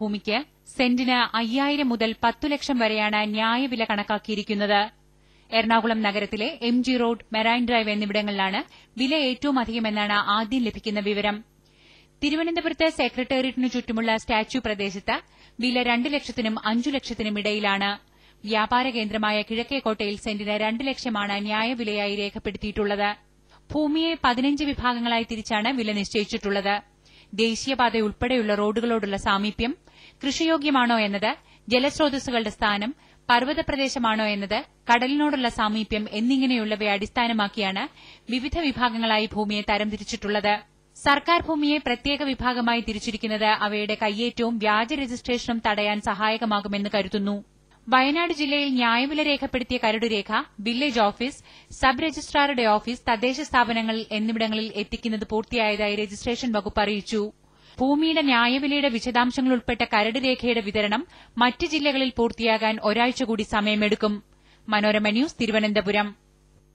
ഭൂമിക്ക് സെന്റിന് 5000 മുതൽ 10 ലക്ഷം വരെയാണ് ന്യായവില കണക്കാക്കിയിരിക്കുന്നത്. എറണാകുളം നഗരത്തിലെ MG റോഡ്, മെറൈൻ ഡ്രൈവ് എന്നിവിടങ്ങളിലാണ് വില ഏറ്റവും അധികമെന്നാണ് ആദ്യം ലഭിക്കുന്ന വിവരം. തിരുവനന്തപുരത്ത് സെക്രട്ടേറിയറ്റിനു ചുറ്റുമുള്ള സ്റ്റാച്യു പ്രദേശത്ത് വില 2 ലക്ഷത്തിനും 5 ലക്ഷത്തിനും ഇടയിലാണ്. വ്യാപാര കേന്ദ്രമായ കിഴക്കേക്കോട്ടയിൽ സെന്റിന് 2 ലക്ഷമാണ് ന്യായവിലയായി രേഖപ്പെടുത്തിയിട്ടുള്ളത്. ഭൂമിയെ 15 വിഭാഗങ്ങളായി തിരിച്ചാണ് വില നിശ്ചയിച്ചിട്ടുള്ളത്. ദേശീയപാതയുൾപ്പെടെയുള്ള റോഡുകളോടുള്ള സാമീപ്യം, കൃഷിയോഗ്യമാണോ എന്നത്, ജലസ്രോതസ്സുകളുടെ സ്ഥാനം, പർവ്വതപ്രദേശമാണോ എന്നത്, കടലിനോടുള്ള സാമീപ്യം എന്നിങ്ങനെയുള്ളവയെ അടിസ്ഥാനമാക്കിയാണ് വിവിധ വിഭാഗങ്ങളായി ഭൂമിയെ തരംതിരിച്ചിട്ടുള്ളത്. സർക്കാർ ഭൂമിയെ പ്രത്യേക വിഭാഗമായി തിരിച്ചിരിക്കുന്നത് അവയുടെ കയ്യേറ്റവും വ്യാജ രജിസ്ട്രേഷനും തടയാൻ സഹായകമാകുമെന്ന് കരുതുന്നു. വയനാട് ജില്ലയിൽ ന്യായവില രേഖപ്പെടുത്തിയ കരടുരേഖ വില്ലേജ് ഓഫീസ്, സബ് രജിസ്ട്രാറുടെ ഓഫീസ്, തദ്ദേശ സ്ഥാപനങ്ങൾ എന്നിവിടങ്ങളിൽ എത്തിക്കുന്നത് പൂർത്തിയായതായി രജിസ്ട്രേഷൻ വകുപ്പ് അറിയിച്ചു. ഭൂമിയുടെ ന്യായവിലയുടെ വിശദാംശങ്ങൾ ഉൾപ്പെട്ട കരടുരേഖയുടെ വിതരണം മറ്റ് ജില്ലകളിൽ പൂർത്തിയാകാൻ ഒരാഴ്ച കൂടി സമയമെടുക്കും. മനോരമ ന്യൂസ്, തിരുവനന്തപുരം.